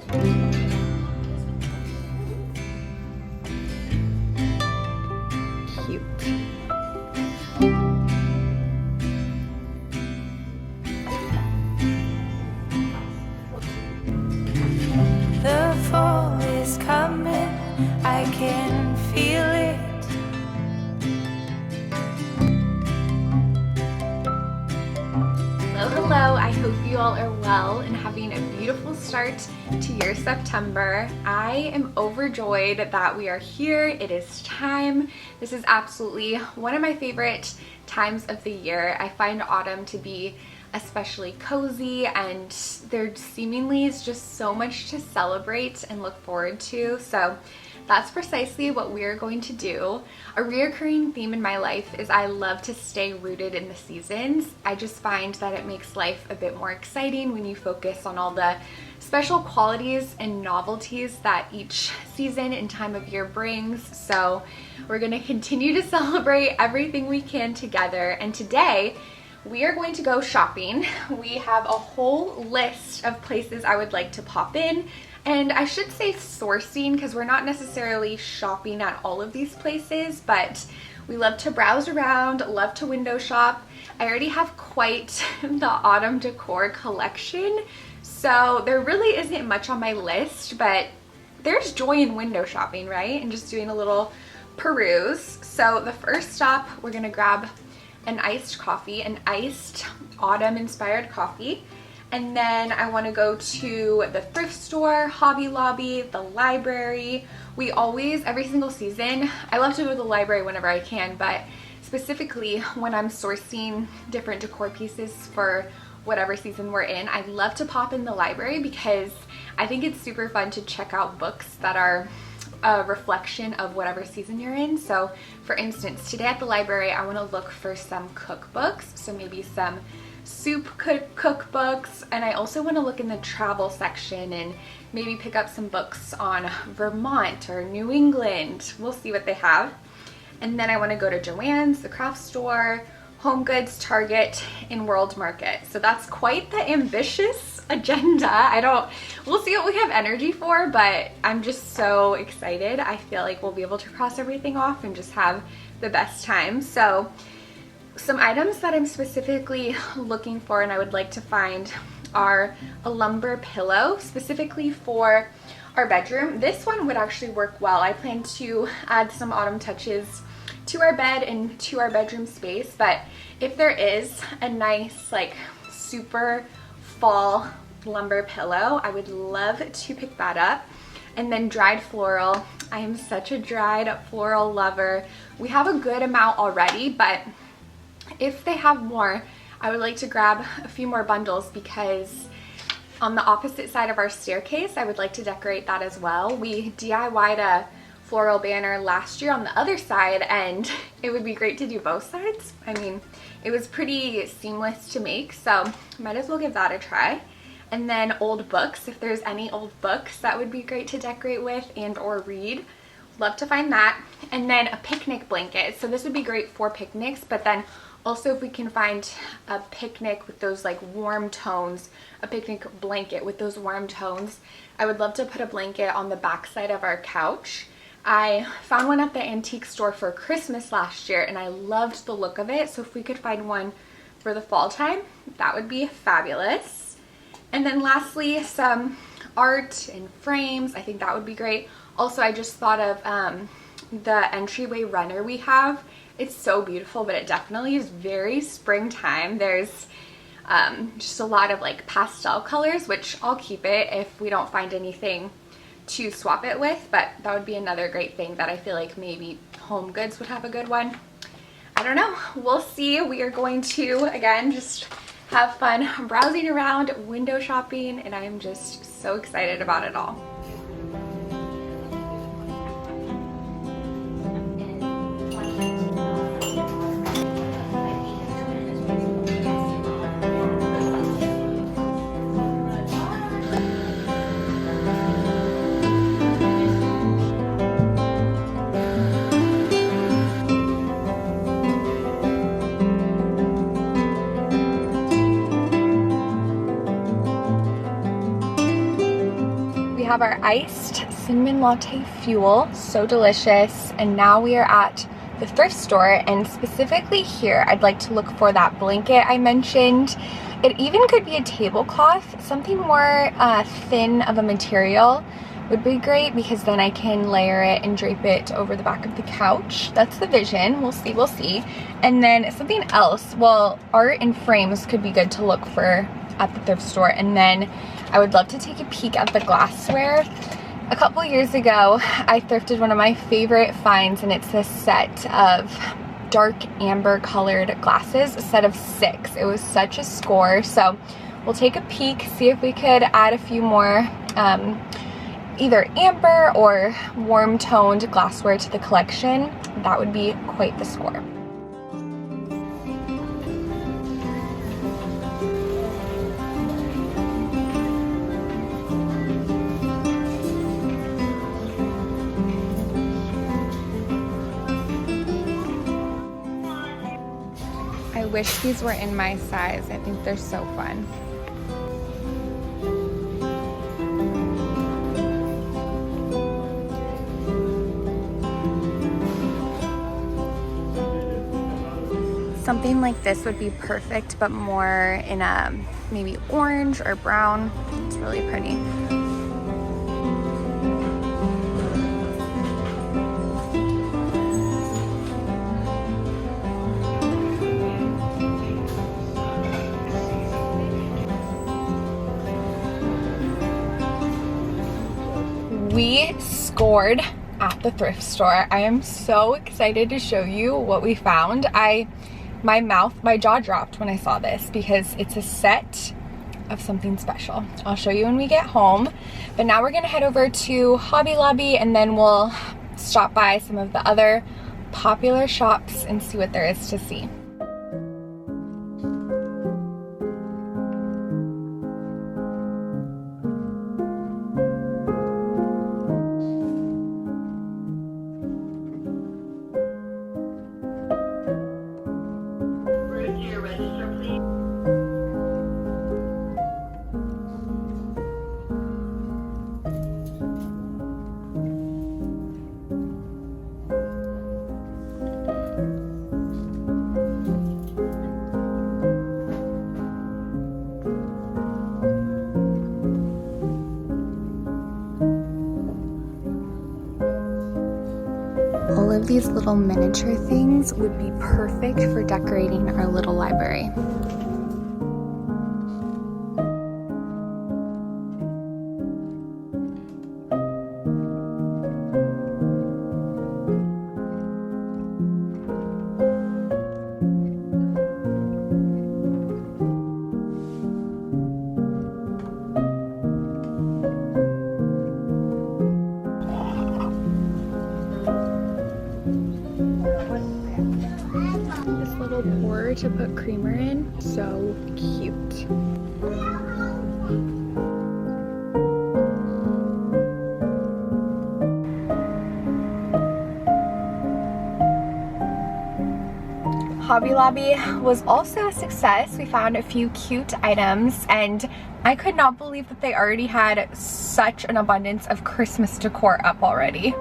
Cute. The fall is coming, I can feel it. Hello, hello. I hope you all are well and having a beautiful start to your September. I am overjoyed that we are here. It is time. This is absolutely one of my favorite times of the year. I find autumn to be especially cozy, and there seemingly is just so much to celebrate and look forward to. So that's precisely what we're going to do. A reoccurring theme in my life is I love to stay rooted in the seasons. I just find that it makes life a bit more exciting when you focus on all the special qualities and novelties that each season and time of year brings. So we're gonna continue to celebrate everything we can together. And today, we are going to go shopping. We have a whole list of places I would like to pop in. And I should say sourcing, because we're not necessarily shopping at all of these places, but we love to browse around, love to window shop. I already have quite the autumn decor collection, so there really isn't much on my list, but there's joy in window shopping, right? And just doing a little peruse. So the first stop, we're gonna grab an iced coffee, an iced autumn inspired coffee. And then I want to go to the thrift store, Hobby Lobby, the library. We always, every single season, I love to go to the library whenever I can, but specifically when I'm sourcing different decor pieces for whatever season we're in, I love to pop in the library because I think it's super fun to check out books that are a reflection of whatever season you're in. So for instance, today at the library, I want to look for some cookbooks, so maybe some soup cookbooks, and I also want to look in the travel section and maybe pick up some books on Vermont or New England. We'll see what they have. And then I want to go to Joann's, the craft store, HomeGoods, Target, and World Market. So that's quite the ambitious agenda. We'll see what we have energy for, but I'm just so excited. I feel like we'll be able to cross everything off and just have the best time. So some items that I'm specifically looking for and I would like to find are a lumber pillow, specifically for our bedroom. This one would actually work well. I plan to add some autumn touches to our bed and to our bedroom space, but if there is a nice, like, super fall lumber pillow, I would love to pick that up. And then dried floral. I am such a dried floral lover. We have a good amount already, but if they have more, I would like to grab a few more bundles because on the opposite side of our staircase, I would like to decorate that as well. We DIY'd a floral banner last year on the other side, and it would be great to do both sides. I mean, it was pretty seamless to make, so might as well give that a try. And then old books, if there's any old books that would be great to decorate with and or read. Love to find that. And then a picnic blanket. So this would be great for picnics, but then also if we can find a picnic with those like warm tones, a picnic blanket with those warm tones, I would love to put a blanket on the back side of our couch. I found one at the antique store for Christmas last year and I loved the look of it. So if we could find one for the fall time, that would be fabulous. And then lastly, some art and frames. I think that would be great. Also, I just thought of the entryway runner we have. It's so beautiful, but it definitely is very springtime. There's just a lot of like pastel colors, which I'll keep it if we don't find anything to swap it with, but that would be another great thing that I feel like maybe HomeGoods would have a good one. I don't know. We'll see. We are going to, again, just have fun browsing around, window shopping, and I'm just so excited about it all. have our iced cinnamon latte fuel, so delicious. And now we are at the thrift store, and specifically here I'd like to look for that blanket I mentioned. It even could be a tablecloth, something more thin of a material would be great, because then I can layer it and drape it over the back of the couch. That's the vision. We'll see, we'll see. And then something else, well, art and frames could be good to look for at the thrift store. And then I would love to take a peek at the glassware. A couple years ago, I thrifted one of my favorite finds, and it's a set of dark amber colored glasses, a set of 6. It was such a score. So we'll take a peek, see if we could add a few more either amber or warm toned glassware to the collection. That would be quite the score. I wish these were in my size. I think they're so fun. Something like this would be perfect, but more in a maybe orange or brown. It's really pretty. We scored at the thrift store. I am so excited to show you what we found. My jaw dropped when I saw this, because it's a set of something special. I'll show you when we get home. But now we're gonna head over to Hobby Lobby, and then we'll stop by some of the other popular shops and see what there is to see. All of these little miniature things would be perfect for decorating our little library. Pour to put creamer in. So cute. Hobby Lobby was also a success. We found a few cute items, and I could not believe that they already had such an abundance of Christmas decor up already.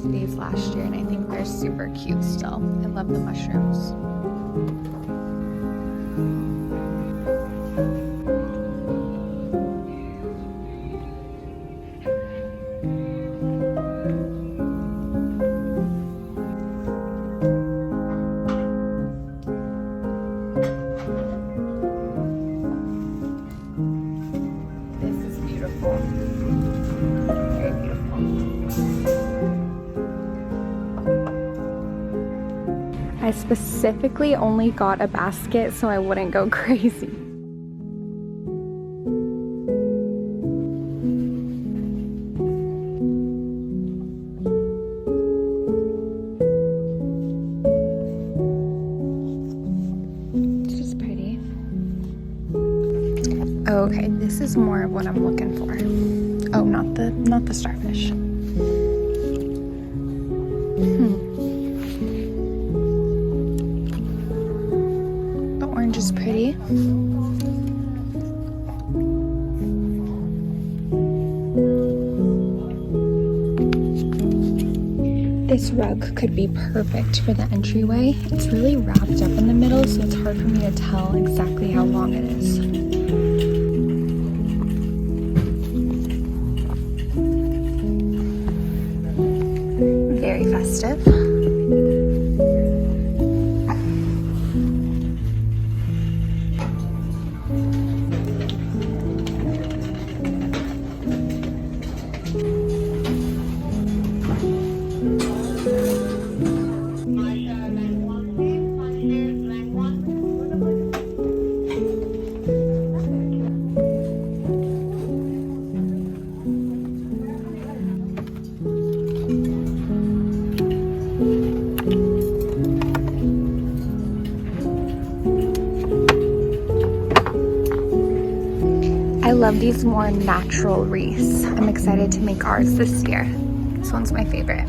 These last year, and I think they're super cute still. I love the mushrooms. specifically only got a basket so I wouldn't go crazy. This is pretty. Okay, this is more of what I'm looking for. Oh, not the starfish. The orange is pretty. This rug could be perfect for the entryway. It's really wrapped up in the middle, so it's hard for me to tell exactly how long it is. Very festive. I love these more natural wreaths. I'm excited to make ours this year. This one's my favorite.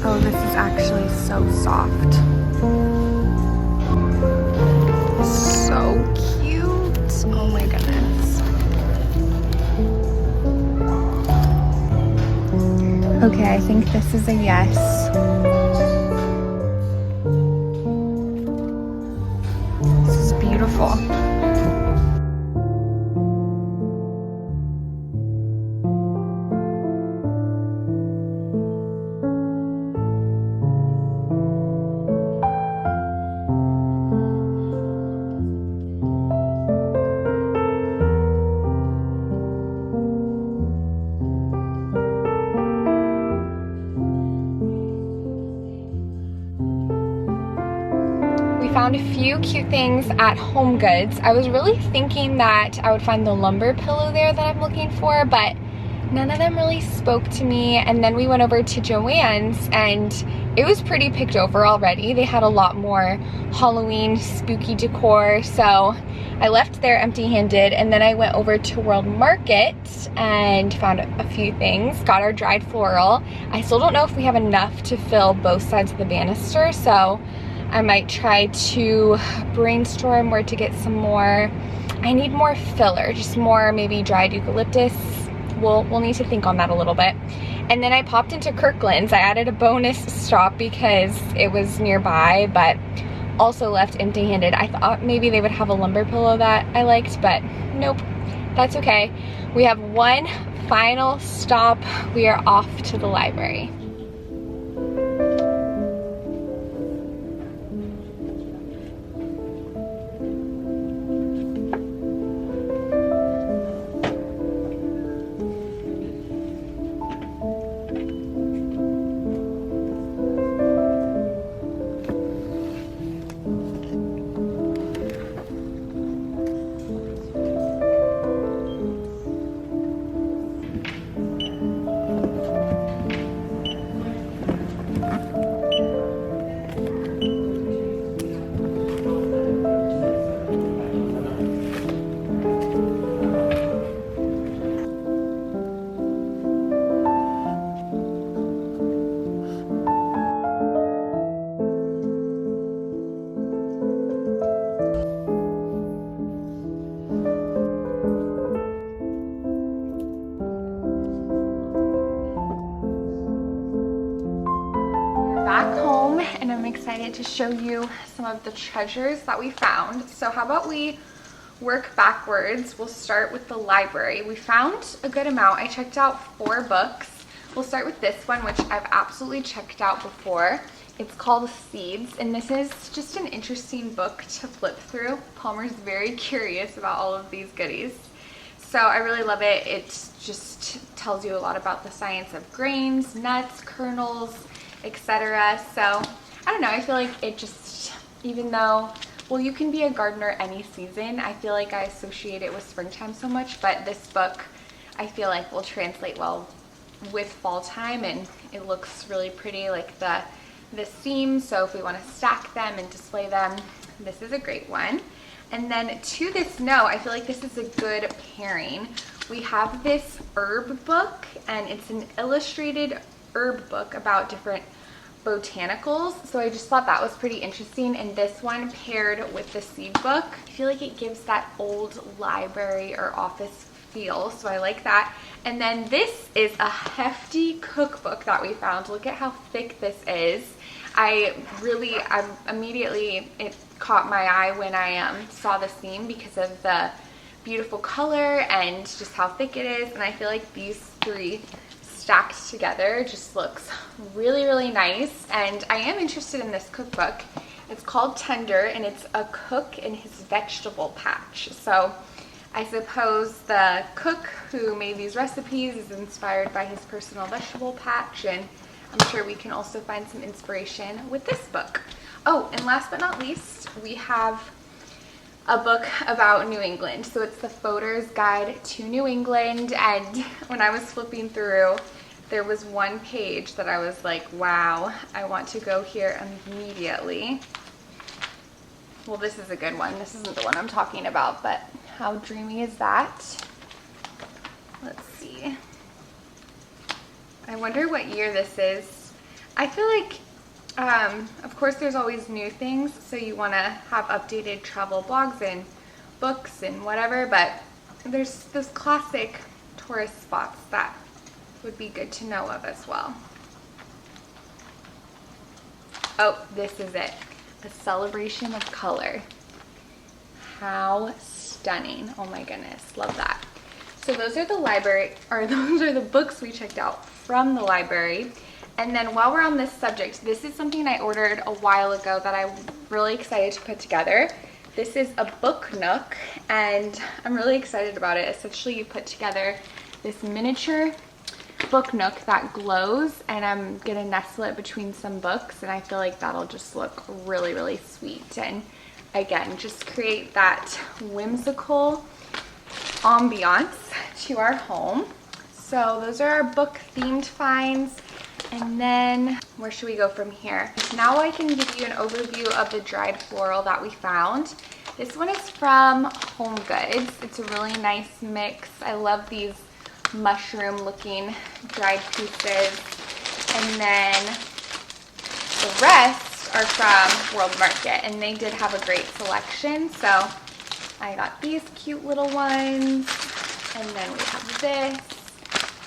Oh, this is actually so soft. So cute. Oh my goodness. Okay, I think this is a yes. This is beautiful. Found a few cute things at HomeGoods. I was really thinking that I would find the lumber pillow there that I'm looking for, but none of them really spoke to me. And then we went over to Joann's and it was pretty picked over already. They had a lot more Halloween spooky decor, so I left there empty-handed, and then I went over to World Market and found a few things. Got our dried floral. I still don't know if we have enough to fill both sides of the banister, so I might try to brainstorm where to get some more. I need more filler, just more maybe dried eucalyptus. We'll need to think on that a little bit. And then I popped into Kirklands. I added a bonus stop because it was nearby, but also left empty-handed. I thought maybe they would have a lumber pillow that I liked, but nope, that's okay. We have one final stop. We are off to the library. back home and I'm excited to show you some of the treasures that we found. So how about we work backwards? We'll start with the library. We found a good amount. I checked out 4 books. We'll start with this one, which I've absolutely checked out before. It's called Seeds, and this is just an interesting book to flip through. Palmer's very curious about all of these goodies. So I really love it. It just tells you a lot about the science of grains, nuts, kernels, etc. So I don't know, I feel like it just, even though, well, you can be a gardener any season, I feel like I associate it with springtime so much, but this book I feel like will translate well with fall time, and it looks really pretty, like the seams, so if we want to stack them and display them, this is a great one. And then to this note, I feel like this is a good pairing. We have this herb book, and it's an illustrated herb book about different botanicals. So I just thought that was pretty interesting. And this one paired with the seed book, I feel like it gives that old library or office feel. So I like that. And then this is a hefty cookbook that we found. Look at how thick this is. Immediately, it caught my eye when I saw the seam because of the beautiful color and just how thick it is. And I feel like these 3 stacked together just looks really, really nice. And I am interested in this cookbook. It's called Tender, and it's a cook in his vegetable patch. So I suppose the cook who made these recipes is inspired by his personal vegetable patch, and I'm sure we can also find some inspiration with this book. Oh, and last but not least, we have a book about New England. So it's the Foder's Guide to New England, and when I was flipping through, there was one page that I was like, wow, I want to go here immediately. Well, this is a good one. This isn't the one I'm talking about, but how dreamy is that? Let's see. I wonder what year this is. I feel like, of course, there's always new things, so you want to have updated travel blogs and books and whatever, but there's those classic tourist spots that would be good to know of as well. Oh, this is it. A celebration of color. How stunning. Oh my goodness, love that. So those are the books we checked out from the library. And then while we're on this subject, this is something I ordered a while ago that I'm really excited to put together. This is a book nook, and I'm really excited about it. Essentially, you put together this miniature book nook that glows, and I'm gonna nestle it between some books, and I feel like that'll just look really, really sweet. And again, just create that whimsical ambiance to our home. So those are our book themed finds. And then where should we go from here? Now I can give you an overview of the dried floral that we found. This one is from HomeGoods. It's a really nice mix. I love these mushroom looking dried pieces. And then the rest are from World Market, and they did have a great selection. So I got these cute little ones, and then we have this.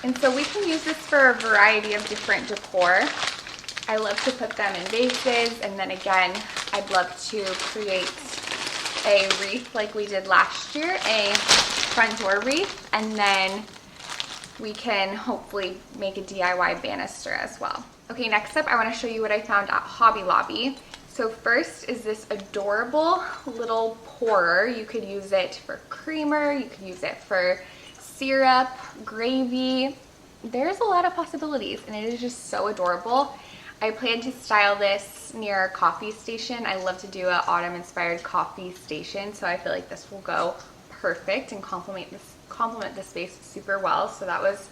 And so we can use this for a variety of different decor. I love to put them in vases, and then again, I'd love to create a wreath like we did last year, a front door wreath, and then we can hopefully make a DIY banister as well. Okay, next up, I want to show you what I found at Hobby Lobby. So first is this adorable little pourer. You could use it for creamer, you could use it for syrup, gravy. There's a lot of possibilities, and it is just so adorable. I plan to style this near a coffee station. I love to do an autumn inspired coffee station, so I feel like this will go perfect and complement the space super well. So that was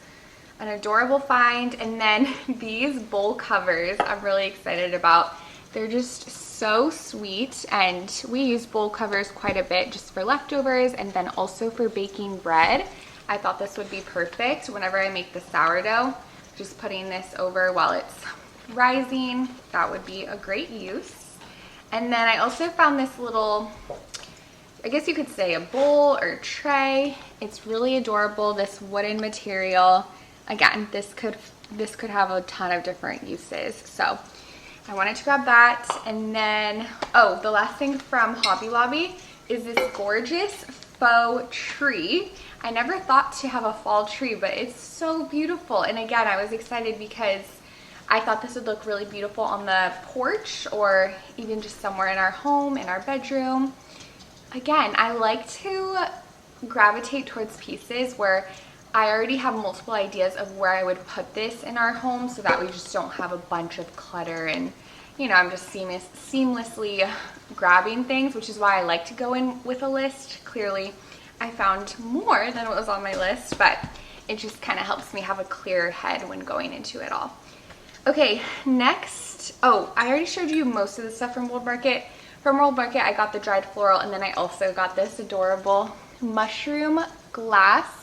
an adorable find. And then these bowl covers I'm really excited about. They're just so sweet, and we use bowl covers quite a bit just for leftovers and then also for baking bread. I thought this would be perfect whenever I make the sourdough. Just putting this over while it's rising, that would be a great use. And then I also found this little, I guess you could say a bowl or tray. It's really adorable, this wooden material. Again, this could have a ton of different uses. So I wanted to grab that. And then, oh, the last thing from Hobby Lobby is this gorgeous faux tree. I never thought to have a fall tree, but it's so beautiful. And again, I was excited because I thought this would look really beautiful on the porch or even just somewhere in our home, in our bedroom. Again, I like to gravitate towards pieces where I already have multiple ideas of where I would put this in our home so that we just don't have a bunch of clutter and, you know, I'm just seamlessly grabbing things, which is why I like to go in with a list. Clearly, I found more than what was on my list, but it just kind of helps me have a clearer head when going into it all. Okay, next, oh, I already showed you most of the stuff from World Market. From World Market, I got the dried floral, and then I also got this adorable mushroom glass.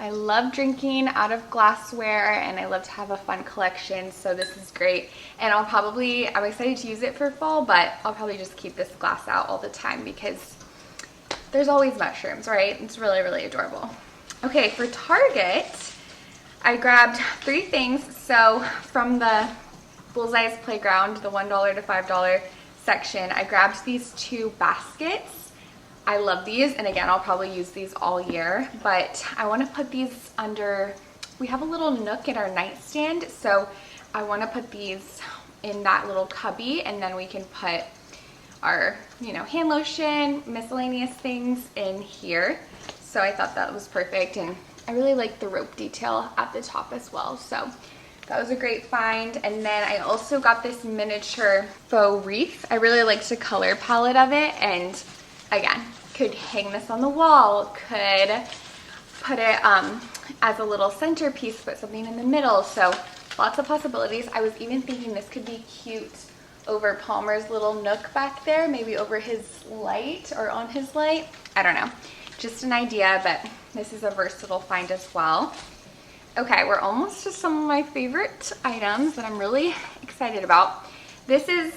I love drinking out of glassware, and I love to have a fun collection, so this is great. And I'm excited to use it for fall, but I'll probably just keep this glass out all the time because there's always mushrooms, right? It's really, really adorable. Okay, for Target, I grabbed 3 things. So from the Bullseye's Playground, the $1 to $5 section, I grabbed these 2 baskets. I love these, and again, I'll probably use these all year, but I want to put these under, we have a little nook in our nightstand, so I want to put these in that little cubby, and then we can put our, you know, hand lotion, miscellaneous things in here. So I thought that was perfect, and I really like the rope detail at the top as well, so that was a great find. And then I also got this miniature faux wreath. I really liked the color palette of it, and again, could hang this on the wall, could put it as a little centerpiece, put something in the middle, so lots of possibilities. I was even thinking this could be cute over Palmer's little nook back there, maybe over his light or on his light. I don't know, just an idea, but this is a versatile find as well. Okay, we're almost to some of my favorite items that I'm really excited about. This is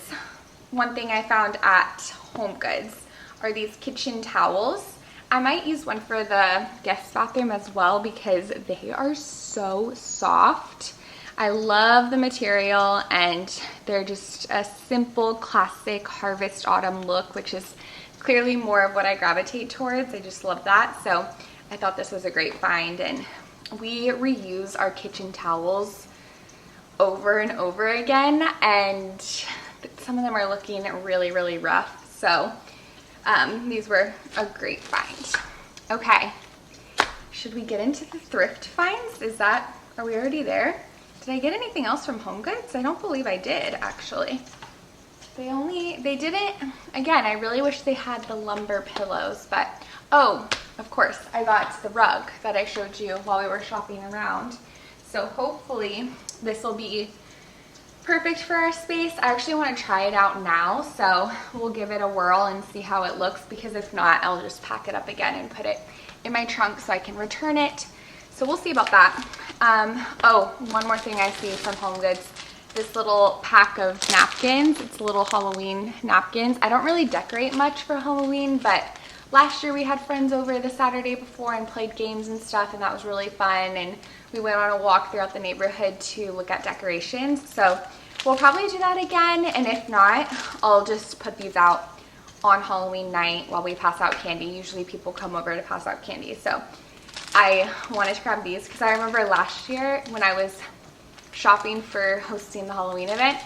one thing I found at HomeGoods, are these kitchen towels. I might use one for the guest bathroom as well because they are so soft. I love the material, and they're just a simple, classic Harvest Autumn look, which is clearly more of what I gravitate towards. I just love that. So I thought this was a great find, and we reuse our kitchen towels over and over again, and some of them are looking really, really rough. So these were a great find. Okay, should we get into the thrift finds? Are we already there? Did I get anything else from HomeGoods? I don't believe I did, actually. They didn't, again, I really wish they had the lumber pillows, but, oh, of course, I got the rug that I showed you while we were shopping around. So hopefully this will be perfect for our space. I actually want to try it out now, so we'll give it a whirl and see how it looks, because if not, I'll just pack it up again and put it in my trunk so I can return it. So we'll see about that. Oh, one more thing I see from HomeGoods, this little pack of napkins. It's little Halloween napkins. I don't really decorate much for Halloween, but last year we had friends over the Saturday before and played games and stuff, and that was really fun, and we went on a walk throughout the neighborhood to look at decorations. So we'll probably do that again, and if not, I'll just put these out on Halloween night while we pass out candy. Usually people come over to pass out candy, so I wanted to grab these because I remember last year when I was shopping for hosting the Halloween event,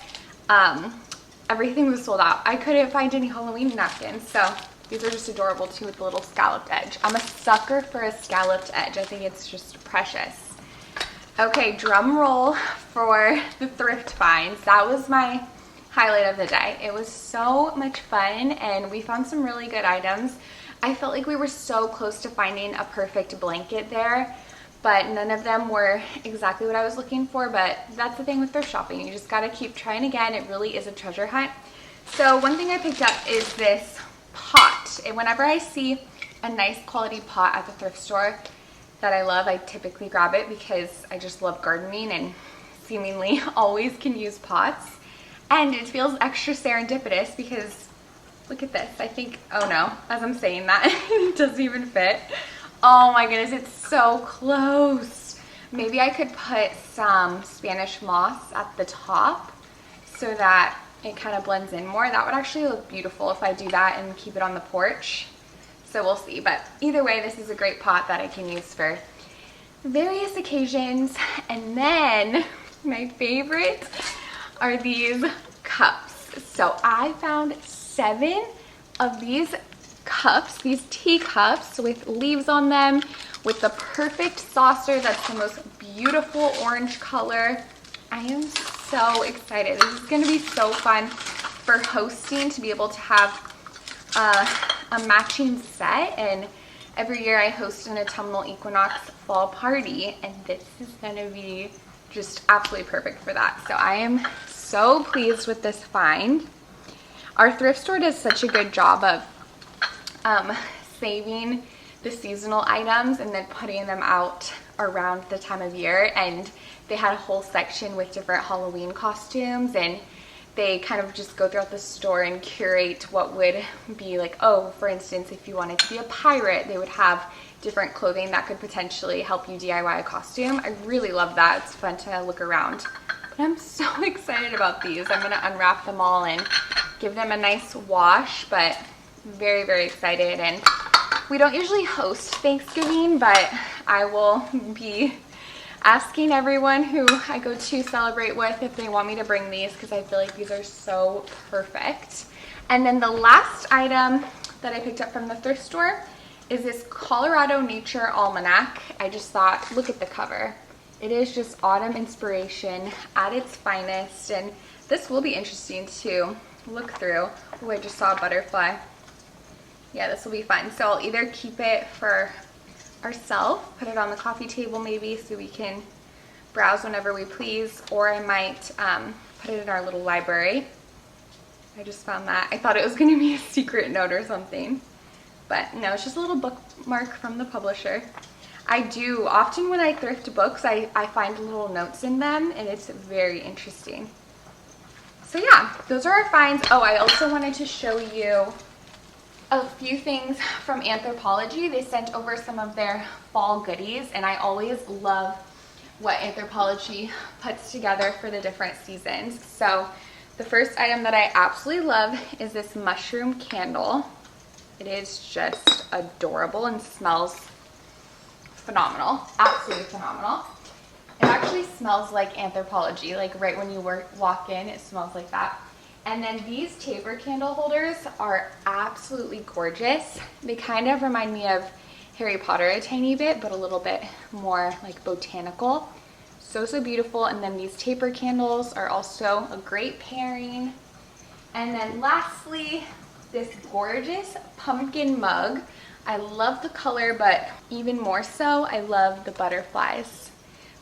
everything was sold out. I couldn't find any Halloween napkins, so these are just adorable too with the little scalloped edge. I'm a sucker for a scalloped edge. I think it's just precious. Okay, drum roll for the thrift finds. That was my highlight of the day. It was so much fun, and we found some really good items. I felt like we were so close to finding a perfect blanket there, but none of them were exactly what I was looking for. But that's the thing with thrift shopping. You just gotta keep trying again. It really is a treasure hunt. So one thing I picked up is this pot. And whenever I see a nice quality pot at the thrift store that I love, I typically grab it because I just love gardening and seemingly always can use pots. And it feels extra serendipitous because look at this. I think, oh no, as I'm saying that, it doesn't even fit. Oh my goodness, it's so close. Maybe I could put some Spanish moss at the top so that it kind of blends in more. That would actually look beautiful if I do that and keep it on the porch. So we'll see. But either way, this is a great pot that I can use for various occasions. And then my favorite are these cups. So I found 7 of these cups, these teacups with leaves on them, with the perfect saucer that's the most beautiful orange color. I am so excited. This is going to be so fun for hosting, to be able to have a matching set. And every year I host an autumnal equinox fall party, and this is going to be just absolutely perfect for that. So I am so pleased with this find. Our thrift store does such a good job of saving the seasonal items and then putting them out around the time of year. And they had a whole section with different Halloween costumes, and they kind of just go throughout the store and curate what would be like, oh, for instance, if you wanted to be a pirate, they would have different clothing that could potentially help you DIY a costume. I really love that. It's fun to look around. But I'm so excited about these. I'm gonna unwrap them all and give them a nice wash, but very, very excited. And we don't usually host Thanksgiving, but I will be asking everyone who I go to celebrate with if they want me to bring these, because I feel like these are so perfect. And then the last item that I picked up from the thrift store is this Colorado Nature Almanac. I just thought, look at the cover. It is just autumn inspiration at its finest, and this will be interesting to look through. Oh, I just saw a butterfly. Yeah, this will be fun. So I'll either keep it for ourselves, put it on the coffee table maybe so we can browse whenever we please, or I might put it in our little library. I just found that. I thought it was going to be a secret note or something, but no, it's just a little bookmark from the publisher. I do often, when I thrift books, I find little notes in them, and it's very interesting. So yeah, those are our finds. Oh, I also wanted to show you a few things from Anthropologie. They sent over some of their fall goodies, and I always love what Anthropologie puts together for the different seasons. So the first item that I absolutely love is this mushroom candle. It is just adorable and smells phenomenal, absolutely phenomenal. It actually smells like Anthropologie, like right when you walk in, it smells like that. And then these taper candle holders are absolutely gorgeous. They kind of remind me of Harry Potter a tiny bit, but a little bit more like botanical. So, so beautiful. And then these taper candles are also a great pairing. And then lastly, this gorgeous pumpkin mug. I love the color, but even more so, I love the butterflies,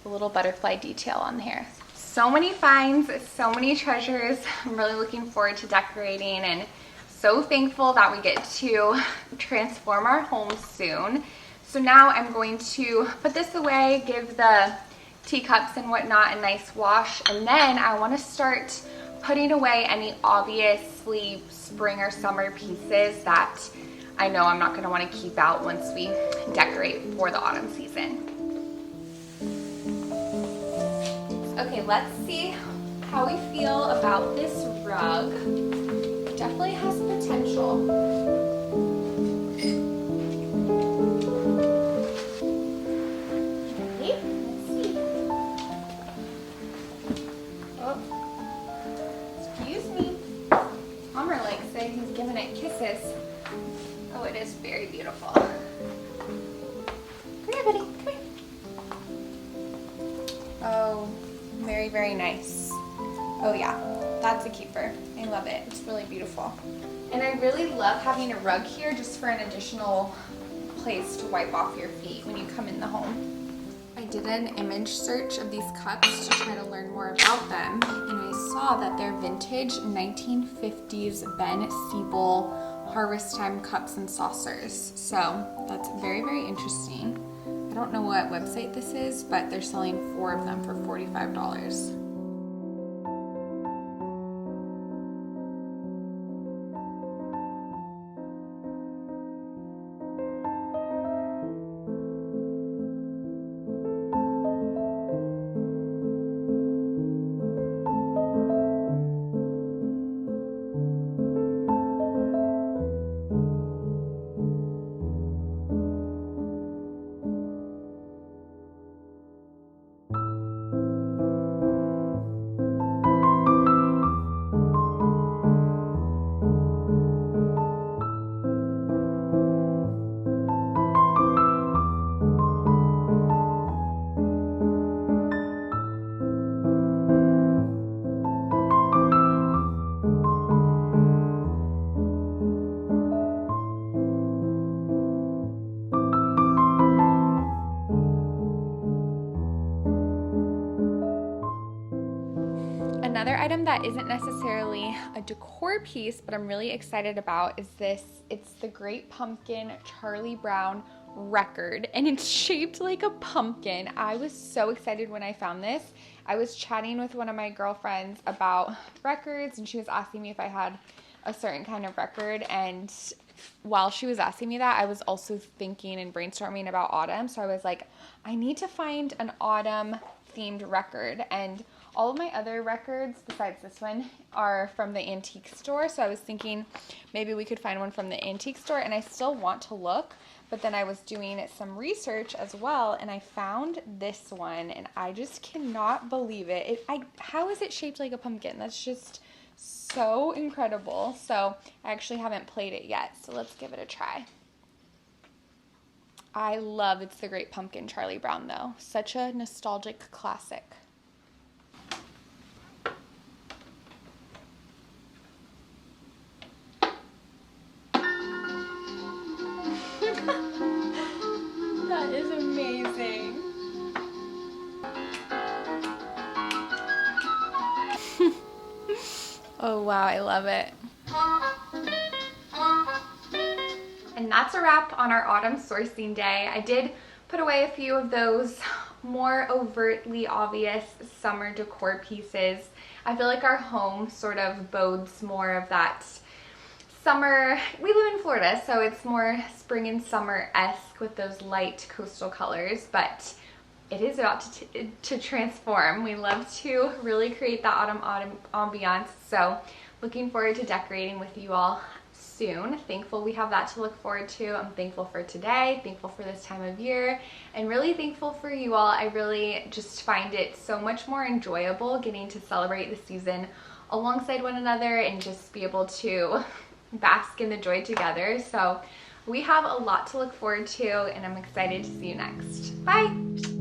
the little butterfly detail on here. So many finds, so many treasures. I'm really looking forward to decorating, and so thankful that we get to transform our home soon. So now I'm going to put this away, give the teacups and whatnot a nice wash, and then I want to start putting away any obviously spring or summer pieces that I know I'm not going to want to keep out once we decorate for the autumn season. Okay, let's see how we feel about this rug. It definitely has potential. Okay, let's see. Oh, excuse me. Homer likes it. He's giving it kisses. Oh, it is very beautiful. Come here, buddy. Come here. Oh, very, very nice. Oh yeah, that's a keeper. I love it. It's really beautiful. And I really love having a rug here just for an additional place to wipe off your feet when you come in the home. I did an image search of these cups to try to learn more about them, and I saw that they're vintage 1950s Ben Siebel harvest time cups and saucers. So that's very, very interesting. I don't know what website this is, but they're selling 4 of them for $45. another item that isn't necessarily a decor piece, but I'm really excited about is this. It's the Great Pumpkin Charlie Brown record, and it's shaped like a pumpkin. I was so excited when I found this. I was chatting with one of my girlfriends about records, and she was asking me if I had a certain kind of record, and while she was asking me that, I was also thinking and brainstorming about autumn. So I was like, I need to find an autumn themed record, and all of my other records besides this one are from the antique store. So I was thinking maybe we could find one from the antique store, and I still want to look, but then I was doing some research as well, and I found this one, and I just cannot believe it. How is it shaped like a pumpkin? That's just so incredible. So I actually haven't played it yet, so let's give it a try. I love It's the Great Pumpkin Charlie Brown though. Such a nostalgic classic. That is amazing. Oh wow, I love it. And that's a wrap on our autumn sourcing day. I did put away a few of those more overtly obvious summer decor pieces. I feel like our home sort of bodes more of that summer. We live in Florida, so it's more spring and summer-esque with those light coastal colors, but it is about to transform. We love to really create that autumn ambiance, so looking forward to decorating with you all soon. Thankful we have that to look forward to. I'm thankful for today, thankful for this time of year, and really thankful for you all. I really just find it so much more enjoyable getting to celebrate the season alongside one another and just be able to bask in the joy together. So we have a lot to look forward to, and I'm excited to see you next. Bye!